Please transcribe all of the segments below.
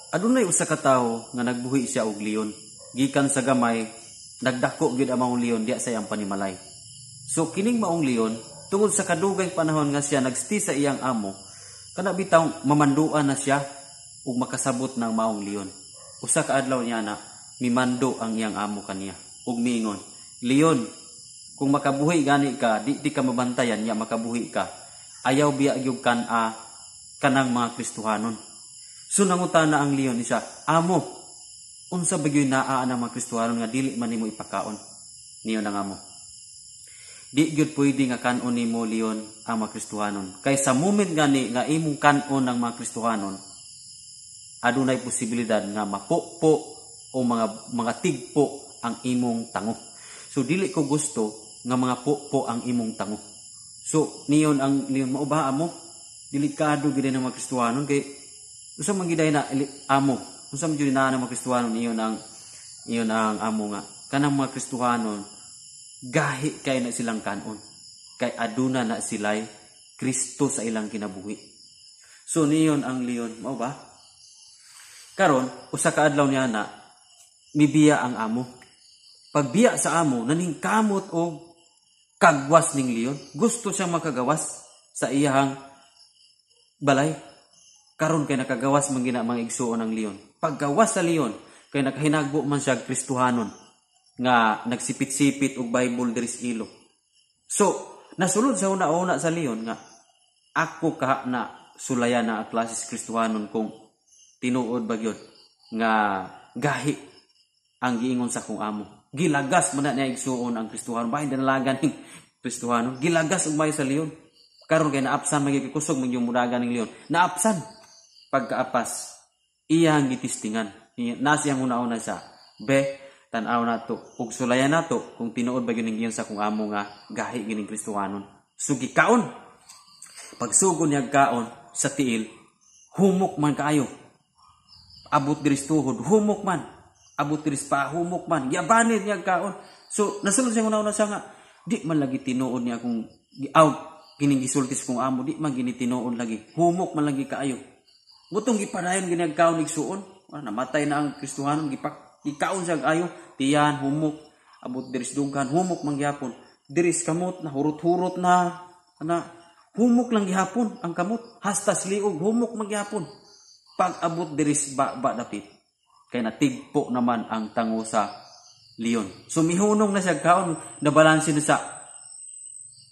adunay usa ka tawo nga nagbuhi siya og leon. Gikan sa gamay, nagdako gyud ang maong leon diya sa iyang panimalay. So kining maong leon tungod sa kadugay panahon nga siya nagsti sa iyang amo, kana bitaw mamanduan na siya ug makasabot ng maong leon. Usa ka adlaw niya na mimando ang iyang amo kaniya ug miingon, "Leon, kung makabuhi gani ka, di ka mabantayan nya makabuhi ka. Ayaw biya gyud kanang mga Kristohanon." So nangutana ang leon siya, "Amo, unsa bagyoy naa ang mga Kristohanon nga dili man nimo ipakaon?" Niyo nang amo, "Di gyud pwede nga kanon nimo leon ang mga Kristohanon. Kay sa moment gani nga imong kanon ang mga Kristohanon, adunay posibilidad nga mapokpo o mga tigpo ang imong tango. So dili ko gusto nga mga pokpo ang imong tango." So niyon ang leon, "Mao ba amo? Delikado gid ang mga Kristohanon kay usa man giday na amo. Unsa man gyud na mga Kristohanon?" Iyon ang amo nga. Kanang mga Kristohanon gahi kay na silang kanon. Kay aduna na sila'y Kristo sa ilang kinabuhi. So niyon ang leon, mao ba? Karon usa ka adlaw niya na mibiya ang amo. Pagbiya sa amo, naningkamot og kagwas ning leon. Gusto siyang makagawas sa iyang balay. Karon kay nakagawas man gina mga igsuon ng leon. Paggawas sa leon, kay nakahinagbo man siya Kristohanon nga nagsipit-sipit og Bible diri sa ilo. So, nasulod sa una-una sa leon nga ako ka na sulayan na ang klases Kristohanon kung tinuod ba gyud nga gahi ang giingon sa kong amo. Gilagas man na niya igsuon ang Kristohanon, bahin dinalagan ning Kristohanon. Gilagas og may sa leon. Karon kay naapsan magikusog man yung mudagan ning leon. Naapsan pagkaapas iyang gitistingan. Nasiyang una-una sa tan-aw nato ug sulayan nato kung tinuod ba gyud ning sa kung amo nga gahi gining Kristohanon. So gikaon. Pagsugon niya kaon sa tiil, humok man kaayo. Abot diri sa tuhod, humok man. Abot diri sa humok man. Yabanid niya kaon. So nasulod siya una-una sa nga di man lagi tinuod niya kung kining gisultis kung amo, di man gini tinuod lagi. Humok man lagi kaayo. Butong gipadayon ginagkaon igsuon, namatay na ang Kristohanon, gikaon siya ayo, tiyan, humok, abot diris dugan, humok man gihapon. Diris kamot na hurot-hurot na humok lang gihapon ang kamot, hastas liog, humok man gihapon. Pag abot diris ba dapit, kay natigpo naman ang tango sa leon. So mihunong na siya kaon, nabalansin na sa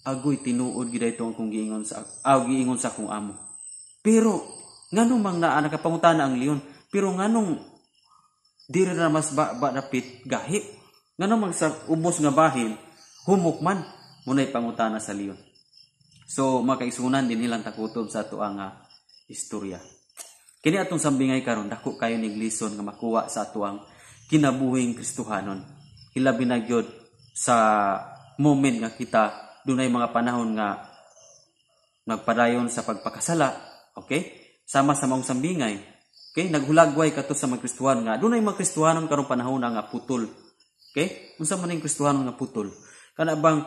agoy tinuod gid ito kung giingon sa kung amo. Pero nganong mang nakapangutana ang leon, pero nganong diri na mas ba dapit gahi, nganong mang sa ubos nga bahin humok man, munay pangutana sa leon. So makaisunan din nilang takutob sa ato ang istorya. Kini atong sambingay karon, dako kayo ning lesson nga makuha sa ato ang kinabuhing Kristohanon. Hilabi na gyud sa moment nga kita dunay mga panahon nga nagpadayon sa pagpakasala, okay? Sama sa maong sambingay, okay? Naghulagway kato sa mga Kristohanon nga dunay mga Kristohanon karong panahon nga putol. Okay? Unsa man ning Kristohanon nga putol? Kana bang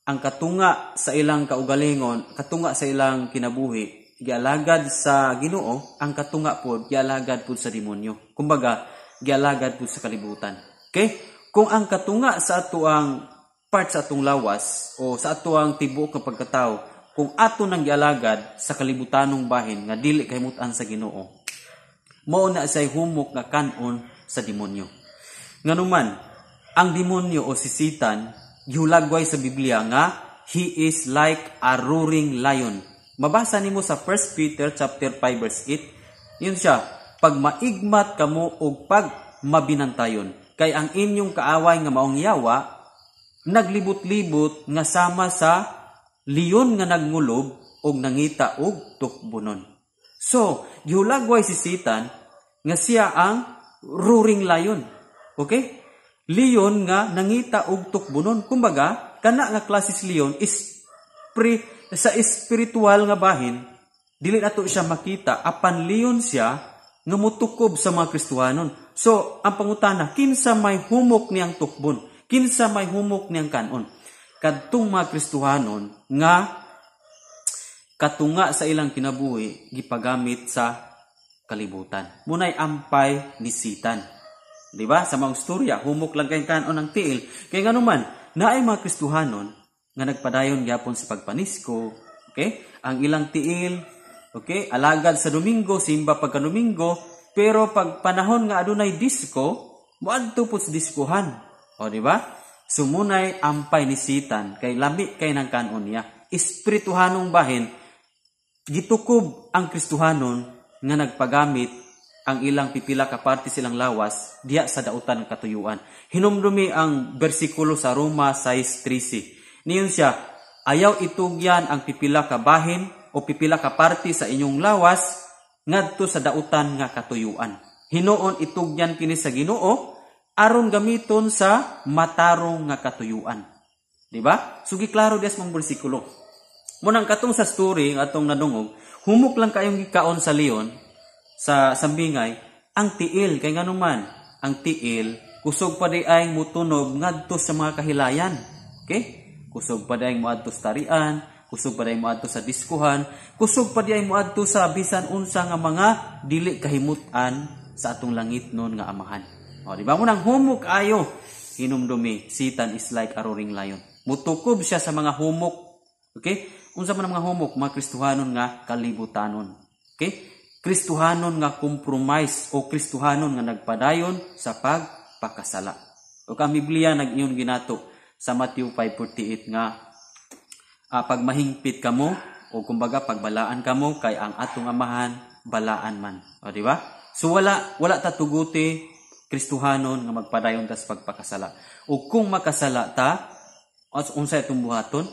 ang katunga sa ilang kaugalingon, katunga sa ilang kinabuhi, gialagad sa Ginoo, ang katunga pod gialagad pod sa demonyo. Kumbaga, gialagad pod sa kalibutan. Okay? Kung ang katunga sa ato ang part sa atong lawas o sa ato ang tibuok nga pagkatao, kung ato nang gialagad sa kalibutanong bahin nga dili kahimutan sa Ginoo, mao na say humok nga kanon sa demonyo. Nganuman, ang demonyo o si Satan gihulagway sa Biblia nga he is like a roaring lion. Mabasa nimo sa 1 Peter chapter 5 verse 8. Yun siya, pag maigmat kamo og pag mabinantayon, kay ang inyong kaaway nga maong yawa naglibot-libot nga sama sa leon nga nagngulog og nangita og tukbunon. So, gihulagway si Satan nga siya ang roaring lion. Okay? Leon nga nangita og tukbunon. Kumbaga, kana nga klases leon is sa espiritual nga bahin, dili nato siya makita apan leon siya nga mutukob sa mga Kristohanon. So, ang pangutana, kinsa may humok niyang tukbon? Kinsa may humok niyang kanon? Kadtong mga Kristohanon nga katunga sa ilang kinabuhi gipagamit sa kalibutan. Munay ampay ni Satan. Di ba? Sa mga istorya, humok lang kay kanon ang tiil. Kaya nga naman, naay mga Kristohanon nga nagpadayon gyapon sa pagpanisko, okay? Ang ilang tiil, okay? Alagad sa Domingo, simba pagka Domingo, pero pag panahon nga adunay disko, moadto po sa diskuhan. O di ba? Sumunay ampay ni Satan kay lami kay nang kanon niya. Espirituhanong bahin, gitukob ang Kristohanon nga nagpagamit ang ilang pipila ka parte silang lawas diya sa dautan ng katuyuan. Hinumdumi ang bersikulo sa Roma 6:13. Niyon siya, ayaw itugyan ang pipila ka bahin o pipila ka parte sa inyong lawas ngadto sa dautan nga katuyuan. Hinuon itugyan kini sa Ginoo aron gamiton sa matarong nga katuyuan. Di ba? Sugi klaro dias mong bersikulo. Munang katong sa story nga atong nadungog, humok lang kayong gikaon sa leon sa sambingay ang tiil kay nganuman ang tiil kusog pa di ay mutunog ngadto sa mga kahilayan. Okay? Kusog pa di ay moadto sa tarian, kusog pa di ay moadto sa diskuhan, kusog pa di ay moadto sa bisan unsa nga mga dili kahimutan sa atong langit nun nga amahan. O di ba mo nang humok ayo hinumdumi, Satan is like a roaring lion. Mutukob siya sa mga humok. Okay? Unsa man ang mga humok, mga Kristohanon nga kalibutanon. Okay? Kristohanon nga compromise o Kristohanon nga nagpadayon sa pagpakasala. O ka Biblia nag-iyon ginato sa Matthew 5:48 nga pag mahingpit kamo o kumbaga pagbalaan kamo kay ang atong amahan balaan man. O di ba? So wala ta tuguti Kristohanon nga magpadayon ta sa pagpakasala. O kung makasala ta, unsay atong buhaton?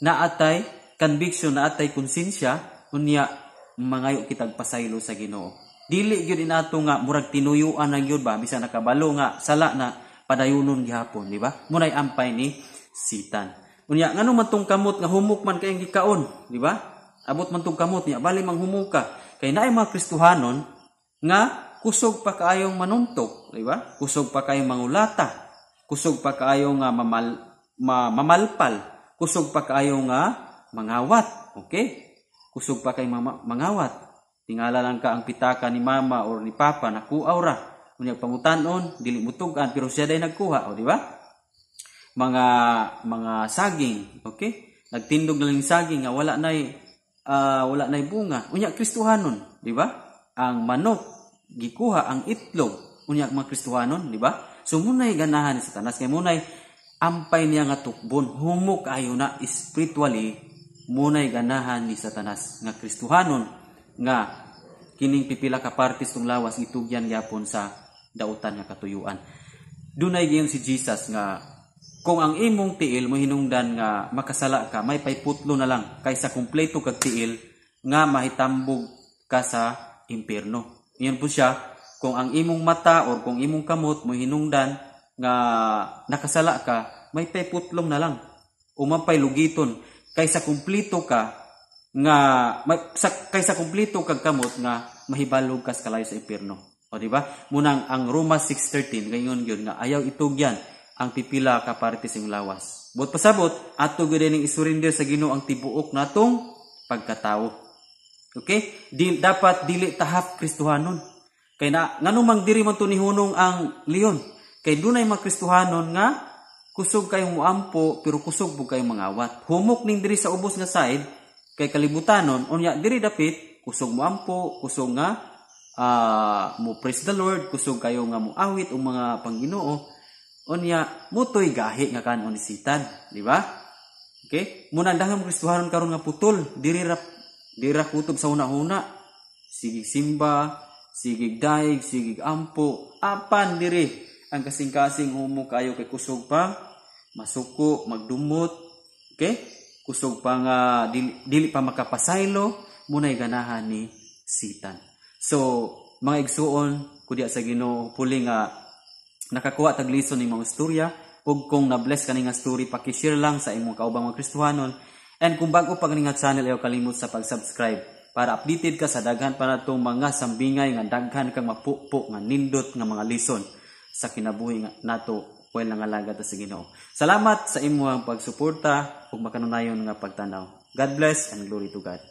Naatay conviction, naatay konsensya, unya mangayo kitag pasaylo sa Ginoo. Dili gyud inato nga murag tinuyuan ang gyud ba bisan nakabalo nga sala na padayunon gihapon, di ba? Munay ampay ni Satan. Unya ngano man tong kamot nga humok man kayong gikaon, di ba? Abot man tong kamot niya, bali mang humuka. Kay naay mga Kristohanon nga kusog pa kaayong manuntok, di ba? Kusog pa kayong mangulata. Kusog pa kaayong mamalpal. Kusog pa kaayong mangawat, okay? Kusog pa kayong mangawat. Tingala lang ka ang pitaka ni mama or ni papa nakuaw ra. Unya pangutanon dili mutugan pero siya day nagkuha, o di ba? Mga saging, okay? Nagtindog na lang saging nga wala nay bunga. Unya Kristohanon, di ba? Ang manok gikuha ang itlog. Unya mga Kristohanon, di ba? So munay ganahan ni Satanas kay munay ampay niya nga tukbon, humok ayo na spiritually munay ganahan ni Satanas nga Kristohanon nga kining pipila ka partes tong lawas itugyan gyapon sa dautan nga katuyuan. Dunay giyon si Jesus nga kung ang imong tiil mo hinungdan nga makasala ka, may payputlo na lang kaysa kumpleto kag tiil nga mahitambog ka sa impierno. Iyon po siya, kung ang imong mata or kung imong kamot mo hinungdan nga nakasala ka, may payputlong na lang. Umapay lugiton kaysa kumpleto ka nga kaysa kumpleto kag kamot nga mahibalog ka sa kalayo sa impierno. O di ba? Munang ang Roma 6:13 gayon gyud nga ayaw itugyan ang pipila ka parte sing lawas. Bot pasabot ato gyud ning isurrender sa Ginoo ang tibuok natong pagkatawo. Okay? Dapat dili tahap Kristohanon. Kay nganong mang diri man to ni hunong ang leon. Kay dunay mga Kristohanon nga kusog kayong muampo pero kusog po kayong mangawat. Humok ning diri sa ubos nga side kay kalibutanon unya diri dapit kusog muampo, kusog nga mo praise the Lord, kusog kayo nga mo awit o mga Pangginoo. Unya mutoy gahi nga kanon ni Satan, di ba? Okay? Muna daghang Kristohanon karon nga putol, diri ra kutob sa una-una. Sigig simba, sigig daig, sigig ampo, apan diri ang kasing-kasing humo kayo kay kusog pa masuko, magdumot. Okay? Kusog pa nga dili pa makapasaylo, munay ganahan ni Satan. So, mga igsuon, kudya sa Ginoo, puli nga nakakuha tag lesson ni mga istorya, ug kung na-bless ka nga story, paki-share lang sa imong kaubang mga Kristohanon. And kung bago pa nga channel, ayaw kalimot sa pag-subscribe para updated ka sa daghan pa natong mga sambingay nga daghan kang mapupo nga nindot nga mga lesson sa kinabuhi nga nato well nga alagad sa Ginoo. Salamat sa imong pagsuporta ug makanunayon nga pagtanaw. God bless and glory to God.